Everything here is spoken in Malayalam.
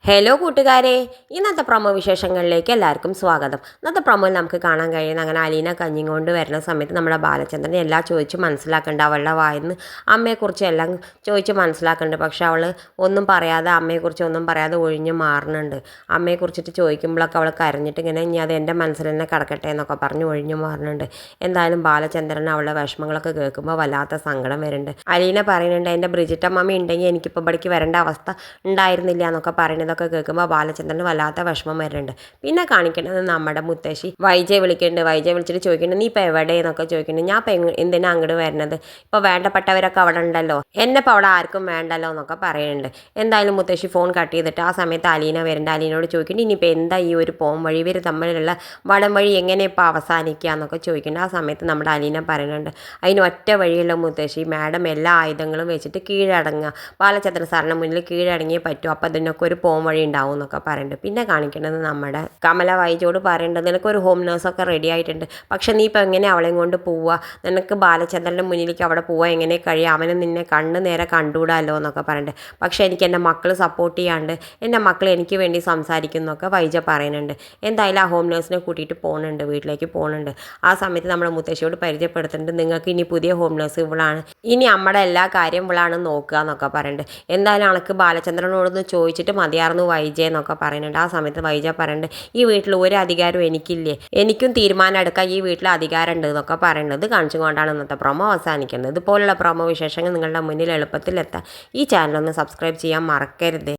ഹലോ കൂട്ടുകാരെ, ഇന്നത്തെ പ്രൊമോ വിശേഷങ്ങളിലേക്ക് എല്ലാവർക്കും സ്വാഗതം. ഇന്നത്തെ പ്രൊമോയിൽ നമുക്ക് കാണാൻ കഴിയുന്ന അങ്ങനെ അലീന കഞ്ഞി കൊണ്ട് വരുന്ന സമയത്ത് നമ്മുടെ ബാലചന്ദ്രൻ എല്ലാം ചോദിച്ച് മനസ്സിലാക്കേണ്ട അവളുടെ വായിന്ന് അമ്മയെക്കുറിച്ച് എല്ലാം ചോദിച്ച് മനസ്സിലാക്കുന്നുണ്ട്. പക്ഷെ അവൾ ഒന്നും പറയാതെ അമ്മയെക്കുറിച്ച് ഒന്നും പറയാതെ ഒഴിഞ്ഞ് മാറുന്നുണ്ട്. അമ്മയെക്കുറിച്ചിട്ട് ചോദിക്കുമ്പോഴൊക്കെ അവൾ കരഞ്ഞിട്ട് ഇങ്ങനെ ഇനി അത് എൻ്റെ മനസ്സിൽ തന്നെ കിടക്കട്ടെ എന്നൊക്കെ പറഞ്ഞ് ഒഴിഞ്ഞു മാറുന്നുണ്ട്. എന്തായാലും ബാലചന്ദ്രൻ അവളുടെ വിഷമങ്ങളൊക്കെ കേൾക്കുമ്പോൾ വല്ലാത്ത സങ്കടം വരുന്നുണ്ട്. അലീന പറയുന്നുണ്ട്, എൻ്റെ ബ്രിജിറ്റ മമ്മി ഉണ്ടെങ്കിൽ എനിക്കിപ്പോൾ ഇവിടേക്ക് വരേണ്ട അവസ്ഥ ഉണ്ടായിരുന്നില്ല എന്നൊക്കെ പറയുന്നത് കേൾക്കുമ്പോൾ ബാലചന്ദ്രന് വല്ലാത്ത വിഷമം വരുന്നുണ്ട്. പിന്നെ കാണിക്കേണ്ടത് നമ്മുടെ മുത്തശ്ശി വൈജയെ വിളിക്കുന്നുണ്ട്. വൈജയെ വിളിച്ചിട്ട് ചോദിക്കുന്നുണ്ട്, നീ ഇപ്പോൾ എവിടെയെന്നൊക്കെ ചോദിക്കുന്നുണ്ട്. ഞാൻ ഇപ്പം എന്തിനാ അങ്ങോട്ട് വരുന്നത്, ഇപ്പോൾ വേണ്ടപ്പെട്ടവരൊക്കെ അവിടെ ഉണ്ടല്ലോ, എന്നെ ഇപ്പോൾ അവിടെ ആർക്കും വേണ്ടല്ലോ എന്നൊക്കെ പറയുന്നുണ്ട്. എന്തായാലും മുത്തശ്ശി ഫോൺ കട്ട് ചെയ്തിട്ട് ആ സമയത്ത് അലീന വരുന്നുണ്ട്. അലീനോട് ചോദിക്കുന്നുണ്ട്, ഇനിയിപ്പോൾ എന്താ ഈ ഒരു പോം വഴി ഇവർ തമ്മിലുള്ള വടം വഴി എങ്ങനെ ഇപ്പോൾ അവസാനിക്കുക എന്നൊക്കെ ചോദിക്കുന്നുണ്ട്. ആ സമയത്ത് നമ്മുടെ അലീന പറയുന്നുണ്ട്, അതിന് ഒറ്റ വഴിയുള്ള മുത്തശ്ശി, മാഡം എല്ലാ ആയുധങ്ങളും വെച്ചിട്ട് കീഴടങ്ങുക, ബാലചന്ദ്രൻ സാറിന് മുന്നിൽ കീഴടങ്ങിയേ പറ്റൂ, അപ്പോൾ അതിനൊക്കെ ഒരു പോം വഴി ഉണ്ടാവും എന്നൊക്കെ പറയുന്നുണ്ട്. പിന്നെ കാണിക്കേണ്ടത് നമ്മുടെ കമല വൈജയോട് പറയേണ്ടത്, നിനക്കൊരു ഹോം നേഴ്സൊക്കെ റെഡി ആയിട്ടുണ്ട്, പക്ഷെ നീ ഇപ്പോൾ എങ്ങനെ അവളെയും കൊണ്ട് പോവുക, നിനക്ക് ബാലചന്ദ്രൻ്റെ മുന്നിലേക്ക് അവിടെ പോവുക എങ്ങനെ കഴിയുക, അവനെ നിന്നെ കണ്ണ് നേരെ കണ്ടുകൂടാമല്ലോ എന്നൊക്കെ പറയുന്നുണ്ട്. പക്ഷേ എനിക്ക് എൻ്റെ മക്കൾ സപ്പോർട്ട് ചെയ്യാണ്ട് എൻ്റെ മക്കൾ എനിക്ക് വേണ്ടി സംസാരിക്കുന്നൊക്കെ വൈജ പറയുന്നുണ്ട്. എന്തായാലും ആ ഹോം നേഴ്സിനെ കൂട്ടിയിട്ട് പോകുന്നുണ്ട്, വീട്ടിലേക്ക് പോകുന്നുണ്ട്. ആ സമയത്ത് നമ്മുടെ മുത്തശ്ശിയോട് പരിചയപ്പെടുത്തുന്നുണ്ട്, നിങ്ങൾക്ക് ഇനി പുതിയ ഹോം നേഴ്സ് ഇവളാണ്, ഇനി നമ്മുടെ എല്ലാ കാര്യം ഇവളാണ് നോക്കുക എന്നൊക്കെ പറയുന്നുണ്ട്. എന്തായാലും അനക്ക് ബാലചന്ദ്രനോടൊന്ന് ചോദിച്ചിട്ട് മതിയായിരുന്നു വൈജ എന്നൊക്കെ പറയുന്നുണ്ട്. ആ സമയത്ത് വൈജ പറയുന്നുണ്ട്, ഈ വീട്ടിൽ ഒരു അധികാരവും എനിക്കില്ലേ, എനിക്കും തീരുമാനം എടുക്കാൻ ഈ വീട്ടിൽ അധികാരം ഉണ്ട് എന്നൊക്കെ പറയുന്നത് കാണിച്ചുകൊണ്ടാണ് ഇന്നത്തെ പ്രൊമോ അവസാനിക്കുന്നത്. ഇതുപോലുള്ള പ്രൊമോ വിശേഷങ്ങൾ നിങ്ങളുടെ മുന്നിൽ എളുപ്പത്തിൽ എത്താൻ ഈ ചാനലൊന്ന് സബ്സ്ക്രൈബ് ചെയ്യാൻ മറക്കരുത്.